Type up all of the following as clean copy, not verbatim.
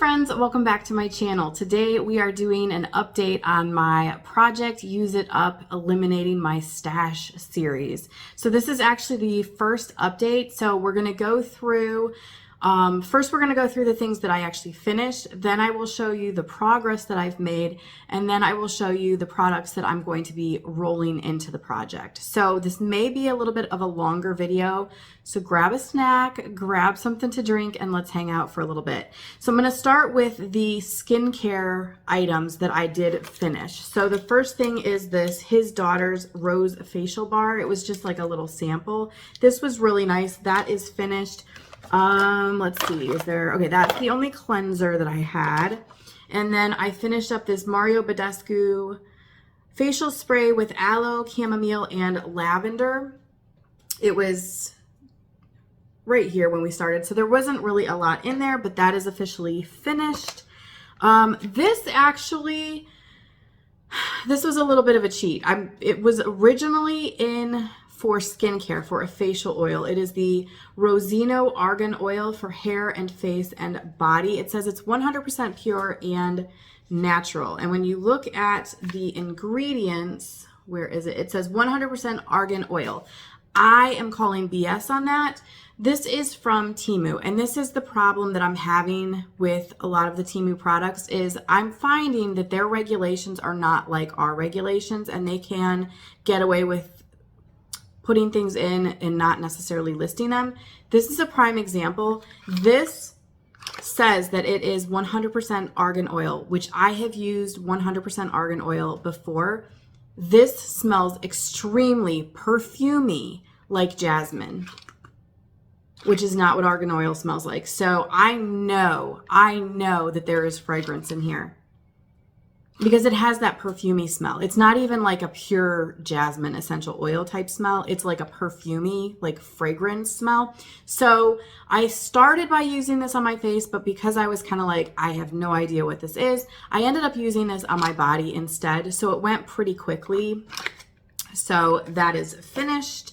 friends, welcome back to my channel. Today we are doing an update on my Project Use It Up Eliminating My Stash series. So this is actually the first update. So we're going to go through, first we're going to go through the things that I actually finished. Then I will show you the progress that I've made. And then I will show you the products that I'm going to be rolling into the project. So this may be a little bit of a longer video. So grab a snack, grab something to drink, and let's hang out for a little bit. So I'm going to start with the skincare items that I did finish. So the first thing is this His Daughter's Rose Facial Bar. It was just like a little sample. This was really nice. That is finished. Let's see, okay, that's the only cleanser that I had. And then I finished up this Mario Badescu facial spray with aloe, chamomile, and lavender. It was right here when we started, so there wasn't really a lot in there, but that is officially finished. This was a little bit of a cheat. It was originally in for skincare, for a facial oil. It is the Rosino Argan Oil for hair and face and body. It says it's 100% pure and natural. And when you look at the ingredients, where is it? It says 100% argan oil. I am calling BS on that. This is from Temu, and this is the problem that I'm having with a lot of the Temu products is I'm finding that their regulations are not like our regulations, and they can get away with putting things in and not necessarily listing them. This is a prime example. This says that it is 100% argan oil, which I have used 100% argan oil before. This smells extremely perfumey like jasmine, which is not what argan oil smells like. So I know that there is fragrance in here because it has that perfumey smell. It's not even like a pure jasmine essential oil type smell. It's like a perfumey, like fragrance smell. So I started by using this on my face, but because I was kind of like, I have no idea what this is, I ended up using this on my body instead. So it went pretty quickly. So that is finished.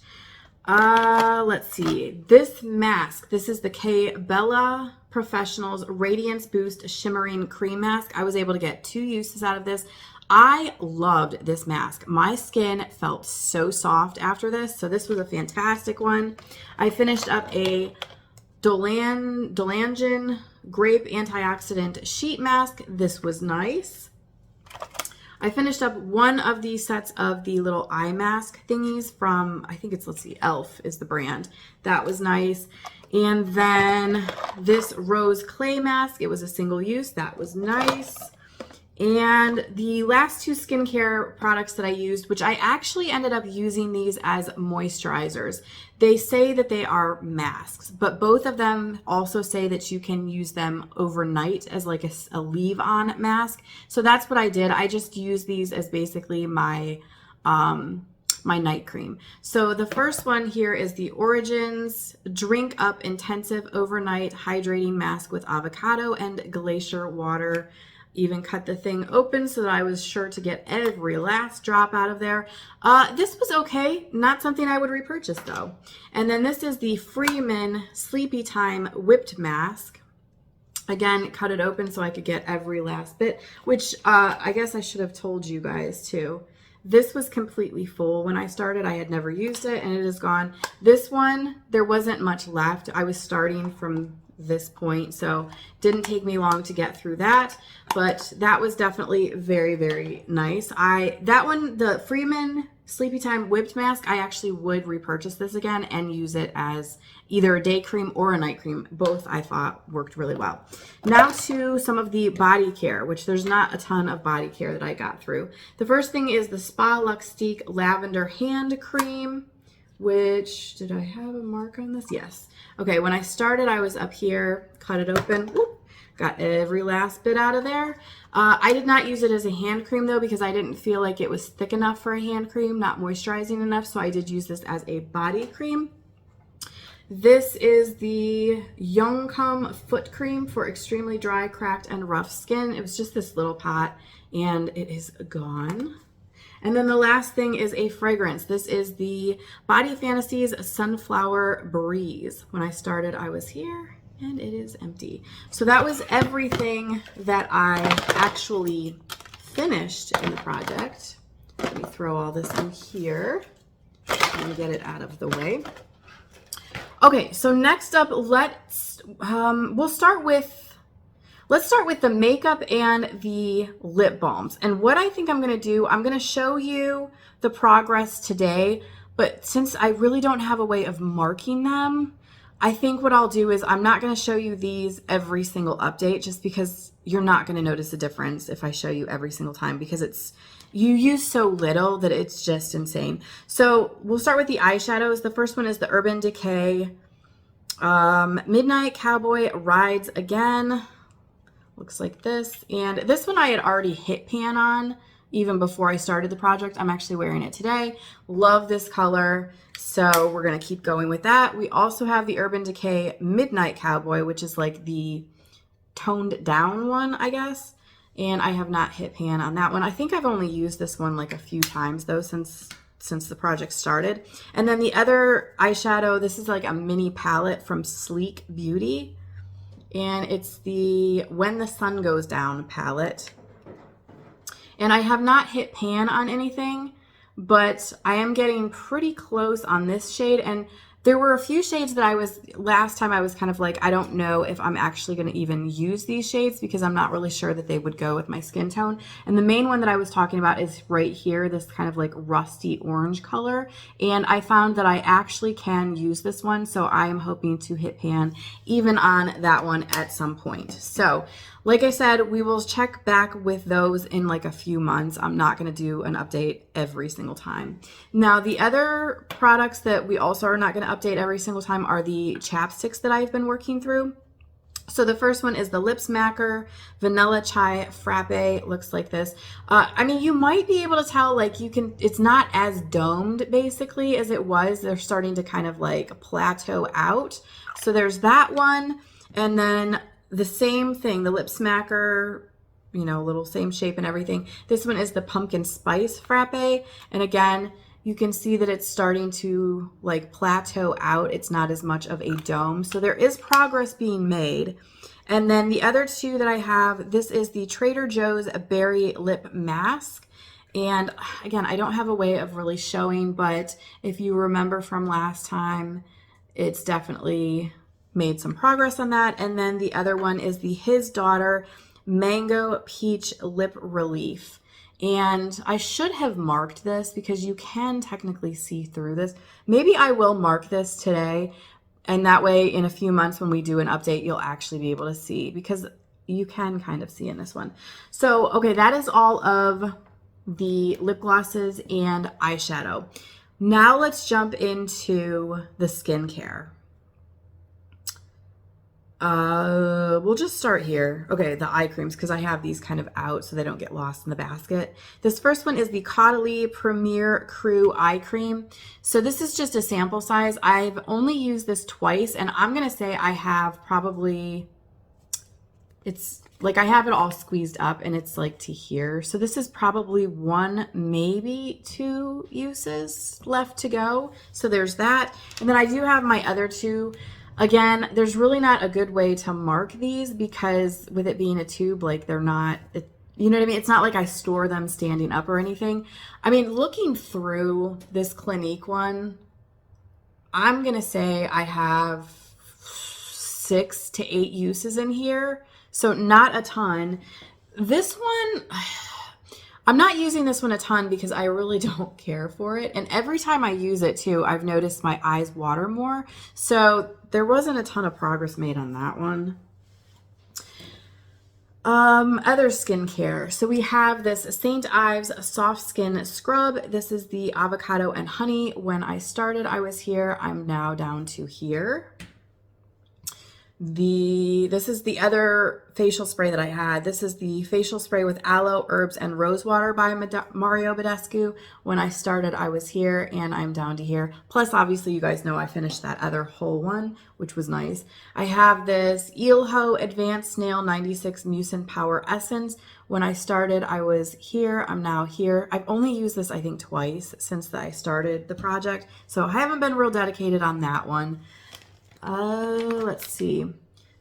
Let's see. This mask, this is the K Bella Professionals Radiance Boost Shimmering Cream Mask. I was able to get 2 uses out of this. I loved this mask. My skin felt so soft after this, so this was a fantastic one. I finished up a Dolangen Grape Antioxidant Sheet Mask. This was nice. I finished up one of these sets of the little eye mask thingies from, I think it's, let's see, e.l.f. is the brand. That was nice. And then this rose clay mask, it was a single use. That was nice. And the last 2 skincare products that I used, which I actually ended up using these as moisturizers. They say that they are masks, but both of them also say that you can use them overnight as like a leave-on mask. So that's what I did. I just used these as basically my night cream. So the first one here is the Origins Drink Up Intensive Overnight Hydrating Mask with avocado and glacier water. Even cut the thing open so that I was sure to get every last drop out of there. This was okay. Not something I would repurchase though. And then this is the Freeman Sleepy Time Whipped Mask. Again, cut it open so I could get every last bit, which I guess I should have told you guys too. This was completely full when I started. I had never used it and it is gone. This one, there wasn't much left. I was starting from this point, so didn't take me long to get through that, but that was definitely very, very nice. That one, the Freeman Sleepy Time Whipped Mask, I actually would repurchase this again and use it as either a day cream or a night cream. Both I thought worked really well. Now to some of the body care, which there's not a ton of body care that I got through. The first thing is the Spa Luxtique Lavender Hand Cream, which, did I have a mark on this? Yes. Okay, when I started, I was up here, cut it open, whoop, got every last bit out of there. I did not use it as a hand cream though, because I didn't feel like it was thick enough for a hand cream, not moisturizing enough, so I did use this as a body cream. This is the Youngcome Foot Cream for extremely dry, cracked, and rough skin. It was just this little pot, and it is gone. And then the last thing is a fragrance. This is the Body Fantasies Sunflower Breeze. When I started, I was here, And it is empty. So that was everything that I actually finished in the project. Let me throw all this in here and get it out of the way. Okay, so next up, let's start with the makeup and the lip balms. And what I think I'm going to do, I'm going to show you the progress today, but since I really don't have a way of marking them, I think what I'll do is I'm not going to show you these every single update, just because you're not going to notice a difference if I show you every single time, because you use so little that it's just insane. So we'll start with the eyeshadows. The first one is the Urban Decay Midnight Cowboy Rides Again. Looks like this. And this one I had already hit pan on even before I started the project. I'm actually wearing it today. Love this color. So we're going to keep going with that. We also have the Urban Decay Midnight Cowboy, which is like the toned down one, I guess. And I have not hit pan on that one. I think I've only used this one like a few times though since the project started. And then the other eyeshadow, this is like a mini palette from Sleek Beauty. And it's the When the Sun Goes Down palette. And I have not hit pan on anything, but I am getting pretty close on this shade. And there were a few shades that last time I was kind of like, I don't know if I'm actually going to even use these shades because I'm not really sure that they would go with my skin tone. And the main one that I was talking about is right here, this kind of like rusty orange color. And I found that I actually can use this one. So I am hoping to hit pan even on that one at some point. So like I said, we will check back with those in like a few months. I'm not going to do an update every single time. Now, the other products that we also are not going to update every single time are the chapsticks that I've been working through. So the first one is the Lip Smacker Vanilla Chai Frappe. Looks like this. I mean, you might be able to tell, like it's not as domed basically as it was. They're starting to kind of like plateau out. So there's that one. And then the same thing, the Lip Smacker, you know, little same shape and everything. This one is the Pumpkin Spice Frappe. And again, you can see that it's starting to like plateau out. It's not as much of a dome. So there is progress being made. And then the other two that I have, this is the Trader Joe's Berry Lip Mask. And again, I don't have a way of really showing, but if you remember from last time, it's definitely made some progress on that. And then the other one is the His Daughter Mango Peach Lip Relief. And I should have marked this because you can technically see through this. Maybe I will mark this today. And that way in a few months when we do an update, you'll actually be able to see, because you can kind of see in this one. So, okay, that is all of the lip glosses and eyeshadow. Now let's jump into the skincare. We'll just start here. Okay, the eye creams, because I have these kind of out so they don't get lost in the basket. This first one is the Caudalie Premier Crew Eye Cream. So this is just a sample size. I've only used this twice, and I'm going to say I have probably, it's like I have it all squeezed up and it's like to here. So this is probably one, maybe two uses left to go. So there's that. And then I do have my other two. Again, there's really not a good way to mark these because with it being a tube, like they're not, you know what I mean? It's not like I store them standing up or anything. I mean, looking through this Clinique one, I'm going to say I have 6 to 8 uses in here. So not a ton. This one, I'm not using this one a ton because I really don't care for it. And every time I use it too, I've noticed my eyes water more. So there wasn't a ton of progress made on that one. Other skincare. So we have this St. Ives Soft Skin Scrub. This is the Avocado and Honey. When I started, I was here. I'm now down to here. This is the other facial spray that I had. This is the facial spray with aloe, herbs, and rose water by Mario Badescu. When I started, I was here, and I'm down to here. Plus, obviously, you guys know I finished that other whole one, which was nice. I have this Eelho Advanced Snail 96 Mucin Power Essence. When I started, I was here. I'm now here. I've only used this, I think, twice since I started the project, so I haven't been real dedicated on that one. Let's see.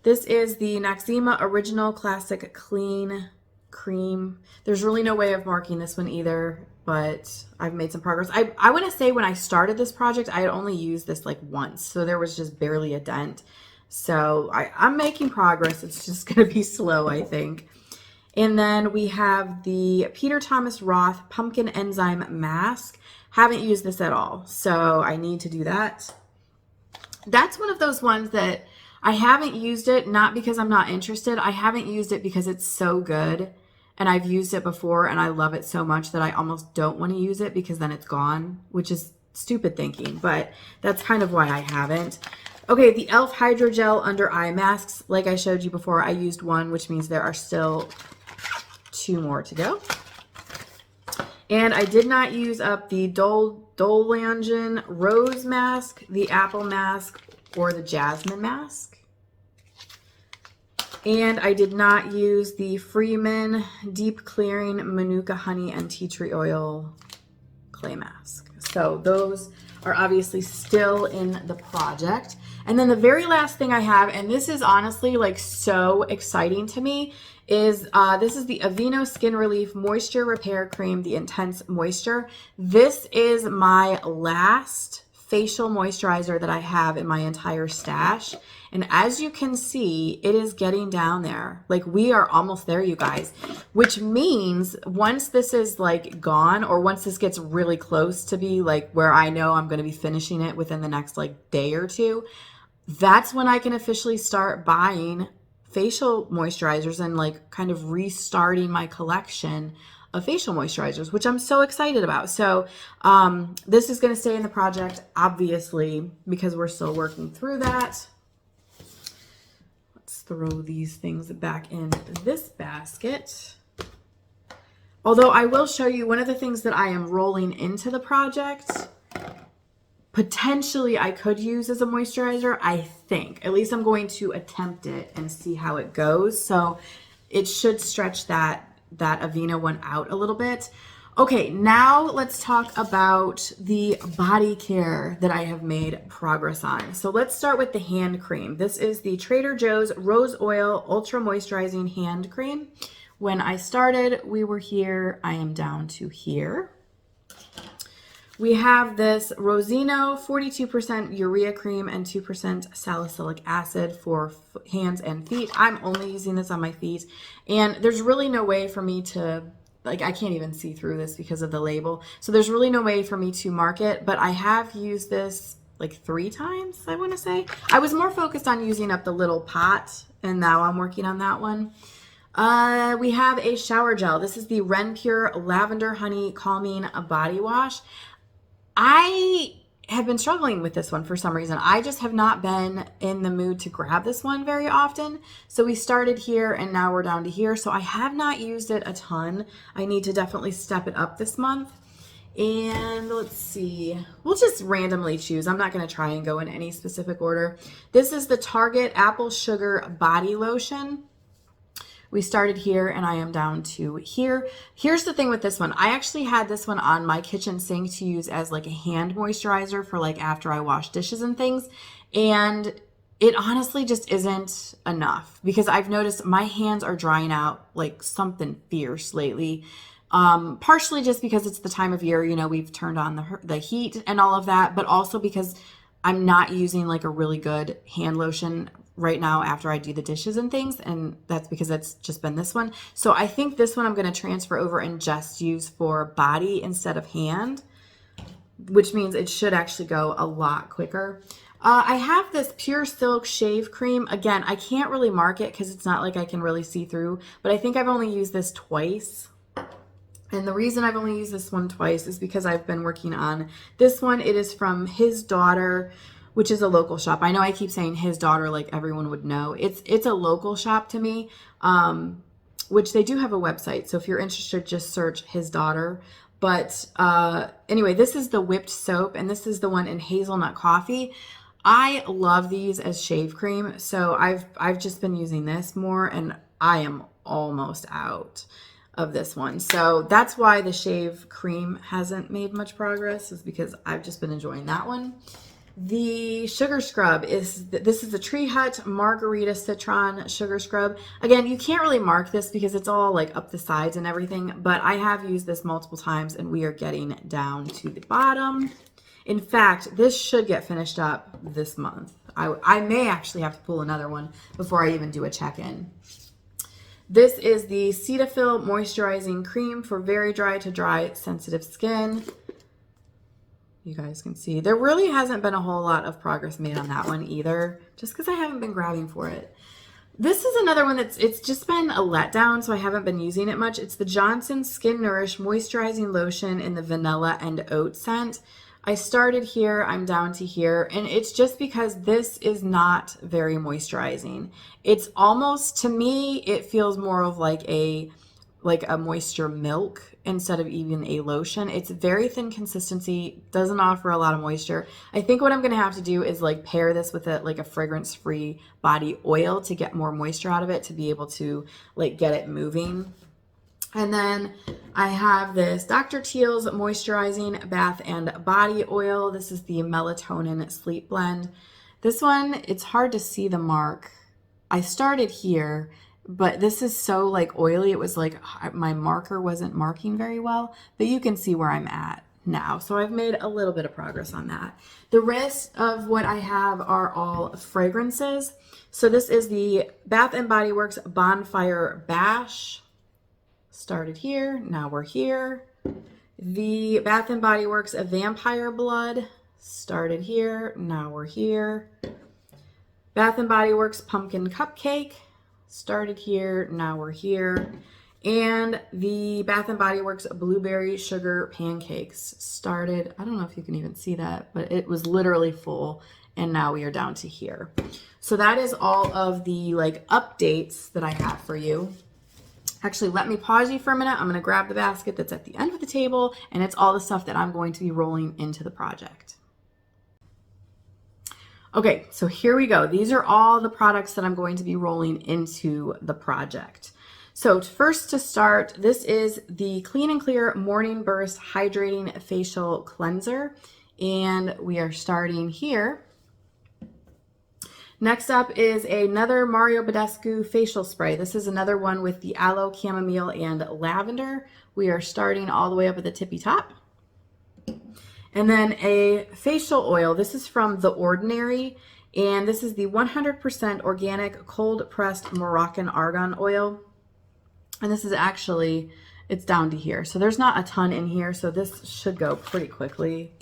This is the Noxzema Original Classic Clean Cream. There's really no way of marking this one either, but I've made some progress. I want to say when I started this project, I had only used this like once, so there was just barely a dent. So I'm making progress. It's just going to be slow, I think. And then we have the Peter Thomas Roth Pumpkin Enzyme Mask. Haven't used this at all, so I need to do that. That's one of those ones that I haven't used it, not because I'm not interested. I haven't used it because it's so good, and I've used it before, and I love it so much that I almost don't want to use it because then it's gone, which is stupid thinking, but that's kind of why I haven't. Okay, the e.l.f. Hydrogel Under Eye Masks. Like I showed you before, I used one, which means there are still 2 more to go. And I did not use up the Dolangen Rose Mask, the Apple Mask, or the Jasmine Mask. And I did not use the Freeman Deep Clearing Manuka Honey and Tea Tree Oil Clay Mask. So those are obviously still in the project. And then the very last thing I have, and this is honestly like so exciting to me, is this is the Aveeno Skin Relief Moisture Repair Cream, the Intense Moisture. This is my last facial moisturizer that I have in my entire stash. And as you can see, it is getting down there. Like we are almost there, you guys, which means once this is like gone, or once this gets really close to be like where I know I'm going to be finishing it within the next like day or two, that's when I can officially start buying facial moisturizers and like kind of restarting my collection of facial moisturizers, which I'm so excited about. So this is going to stay in the project, obviously, because we're still working through that. Let's throw these things back in this basket. Although I will show you one of the things that I am rolling into the project. Potentially I could use as a moisturizer, I think. At least I'm going to attempt it and see how it goes. So it should stretch that Aveeno one out a little bit. Okay, now let's talk about the body care that I have made progress on. So let's start with the hand cream. This is the Trader Joe's Rose Oil Ultra Moisturizing Hand Cream. When I started, we were here. I am down to here. We have this Rosino 42% urea cream and 2% salicylic acid for hands and feet. I'm only using this on my feet, and there's really no way for me to, like, I can't even see through this because of the label. So there's really no way for me to mark it, but I have used this like 3 times, I want to say. I was more focused on using up the little pot, and now I'm working on that one. We have a shower gel. This is the Renpure Lavender Honey Calming Body Wash. I have been struggling with this one for some reason. I just have not been in the mood to grab this one very often. So we started here and now we're down to here. So I have not used it a ton. I need to definitely step it up this month. And let's see, we'll just randomly choose. I'm not going to try and go in any specific order. This is the Target Apple Sugar Body Lotion. We started here and I am down to here. Here's the thing with this one. I actually had this one on my kitchen sink to use as like a hand moisturizer for like after I wash dishes and things. And it honestly just isn't enough because I've noticed my hands are drying out like something fierce lately. Partially just because it's the time of year, you know, we've turned on the heat and all of that, but also because I'm not using like a really good hand lotion right now after I do the dishes and things, and that's because it's just been this one. So I think this one I'm going to transfer over and just use for body instead of hand, which means it should actually go a lot quicker. I have this Pure Silk Shave Cream. Again, I can't really mark it because it's not like I can really see through, but I think I've only used this twice. And the reason I've only used this one twice is because I've been working on this one. It is from His Daughter, which is a local shop. I know I keep saying His Daughter like everyone would know. It's a local shop to me, which they do have a website. So if you're interested, just search His Daughter. But anyway, this is the whipped soap, and this is the one in hazelnut coffee. I love these as shave cream. So I've just been using this more, and I am almost out of this one. So that's why the shave cream hasn't made much progress, is because I've just been enjoying that one. The sugar scrub this is the Tree Hut Margarita Citron Sugar Scrub. Again, you can't really mark this because it's all like up the sides and everything, but I have used this multiple times and we are getting down to the bottom. In fact, this should get finished up this month. I may actually have to pull another one before I even do a check-in. This is the Cetaphil Moisturizing Cream for very dry to dry sensitive skin. You guys can see there really hasn't been a whole lot of progress made on that one either, just because I haven't been grabbing for it. This is another one it's just been a letdown, so I haven't been using it much. It's the Johnson Skin Nourish Moisturizing Lotion in the Vanilla and Oat scent. I started here, I'm down to here, and it's just because this is not very moisturizing. It's almost, to me, it feels more of like a moisture milk instead of even a lotion. It's very thin consistency, doesn't offer a lot of moisture. I think what I'm going to have to do is like pair this with a fragrance-free body oil to get more moisture out of it to be able to like get it moving. And then I have this Dr. Teal's Moisturizing Bath and Body Oil. This is the Melatonin Sleep Blend. This one, it's hard to see the mark. I started here, but this is so like oily. It was like my marker wasn't marking very well, but you can see where I'm at now. So I've made a little bit of progress on that. The rest of what I have are all fragrances. So this is the Bath & Body Works Bonfire Bash. Started here, now we're here. The Bath & Body Works Vampire Blood. Started here, now we're here. Bath & Body Works Pumpkin Cupcake. Started here, now we're here. And the Bath & Body Works Blueberry Sugar Pancakes. Started, I don't know if you can even see that, but it was literally full, and now we are down to here. So that is all of the like updates that I have for you. Actually, let me pause you for a minute. I'm going to grab the basket that's at the end of the table, and it's all the stuff that I'm going to be rolling into the project. Okay, so here we go. These are all the products that I'm going to be rolling into the project. So first to start, this is the Clean and Clear Morning Burst Hydrating Facial Cleanser, and we are starting here. Next up is another Mario Badescu facial spray. This is another one with the aloe, chamomile, and lavender. We are starting all the way up at the tippy top. And then a facial oil. This is from The Ordinary, and this is the 100% organic cold-pressed Moroccan argan oil. And this is actually, it's down to here. So there's not a ton in here, so this should go pretty quickly.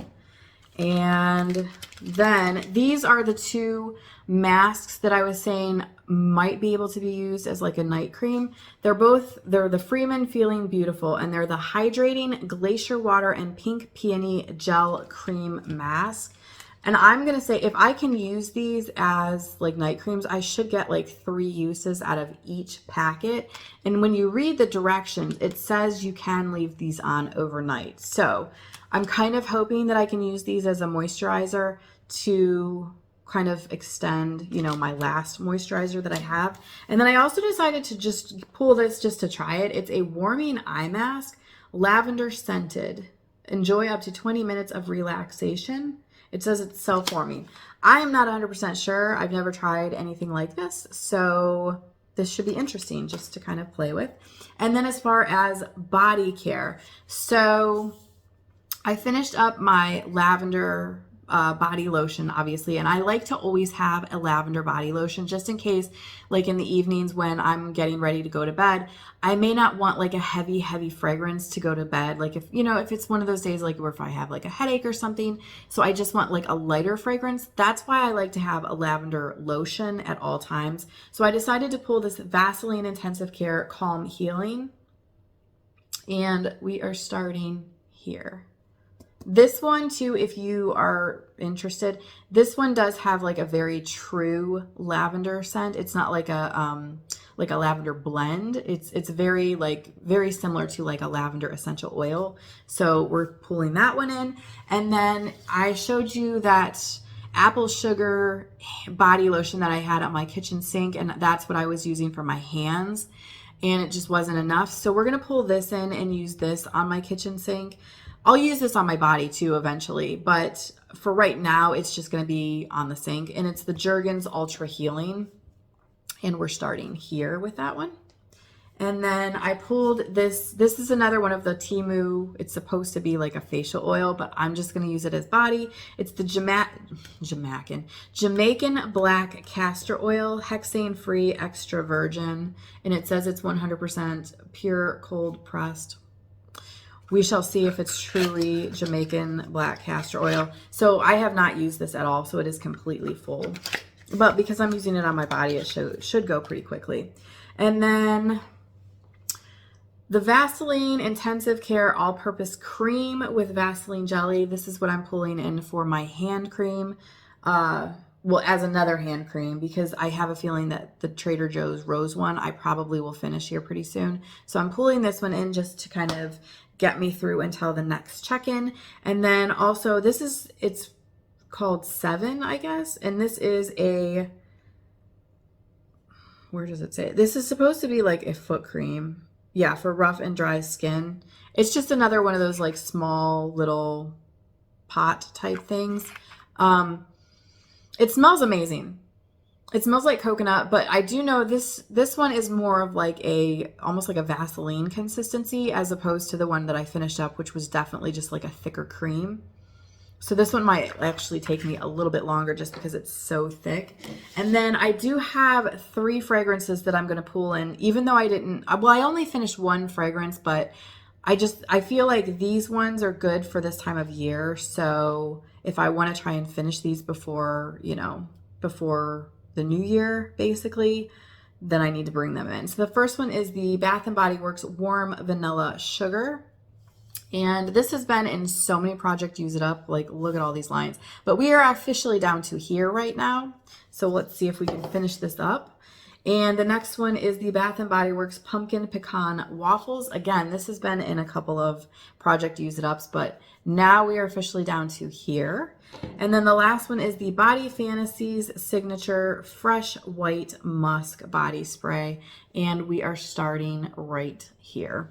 And then these are the two masks that I was saying might be able to be used as like a night cream. They're the Freeman Feeling Beautiful, and they're the Hydrating Glacier Water and Pink Peony Gel Cream Mask. And I'm going to say if I can use these as like night creams, I should get like 3 uses out of each packet. And when you read the directions, it says you can leave these on overnight. So I'm kind of hoping that I can use these as a moisturizer to kind of extend, you know, my last moisturizer that I have. And then I also decided to just pull this just to try it. It's a warming eye mask, lavender scented. Enjoy up to 20 minutes of relaxation. It says it's self-warming. I am not 100% sure. I've never tried anything like this, so this should be interesting just to kind of play with. And then as far as body care, so I finished up my lavender body lotion, obviously, and I like to always have a lavender body lotion just in case, like in the evenings when I'm getting ready to go to bed, I may not want like a heavy fragrance to go to bed. Like if, you know, if it's one of those days like where if I have like a headache or something, so I just want like a lighter fragrance. That's why I like to have a lavender lotion at all times. So I decided to pull this Vaseline Intensive Care Calm Healing, and we are starting here. This one too, if you are interested, this one does have like a very true lavender scent. It's not like a lavender blend. It's very similar to like a lavender essential oil. So we're pulling that one in. And then I showed you that apple sugar body lotion that I had on my kitchen sink, and that's what I was using for my hands, and it just wasn't enough. So we're gonna pull this in and use this on my kitchen sink. I'll use this on my body too eventually, but for right now, it's just going to be on the sink. And it's the Jergens Ultra Healing. And we're starting here with that one. And then I pulled this. This is another one of the Temu. It's supposed to be like a facial oil, but I'm just going to use it as body. It's the Jamaican Black Castor Oil, hexane-free, extra virgin. And it says it's 100% pure cold pressed. We shall see if it's truly Jamaican Black Castor Oil. So I have not used this at all, so it is completely full. But because I'm using it on my body, it should go pretty quickly. And then the Vaseline Intensive Care All-Purpose Cream with Vaseline Jelly. This is what I'm pulling in for my hand cream. Well, as another hand cream, because I have a feeling that the Trader Joe's Rose one, I probably will finish here pretty soon. So I'm pulling this one in just to kind of get me through until the next check-in. And then also, it's called 7, I guess. And this is a, where does it say? This is supposed to be like a foot cream. Yeah, for rough and dry skin. It's just another one of those like small little pot type things. It smells amazing. It smells like coconut, but I do know this one is more of like almost like a Vaseline consistency as opposed to the one that I finished up, which was definitely just like a thicker cream. So this one might actually take me a little bit longer just because it's so thick. And then I do have 3 fragrances that I'm going to pull in, even though I only finished 1 fragrance, but I feel like these ones are good for this time of year. So if I want to try and finish these before the new year, basically, then I need to bring them in. So the first one is the Bath & Body Works Warm Vanilla Sugar. And this has been in so many Project Use It Up, like look at all these lines. But we are officially down to here right now. So let's see if we can finish this up. And the next one is the Bath & Body Works Pumpkin Pecan Waffles. Again, this has been in a couple of Project Use It Ups, but now we are officially down to here. And then the last one is the Body Fantasies Signature Fresh White Musk Body Spray. And we are starting right here.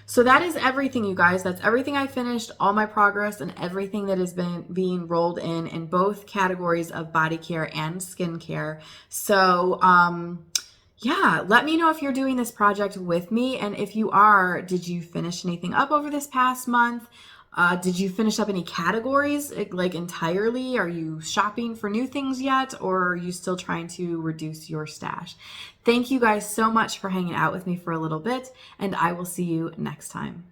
So that is everything, you guys. That's everything I finished, all my progress, and everything that has been being rolled in both categories of body care and skincare. So, yeah, let me know if you're doing this project with me. And if you are, did you finish anything up over this past month? Did you finish up any categories like entirely? Are you shopping for new things yet, or are you still trying to reduce your stash? Thank you guys so much for hanging out with me for a little bit, and I will see you next time.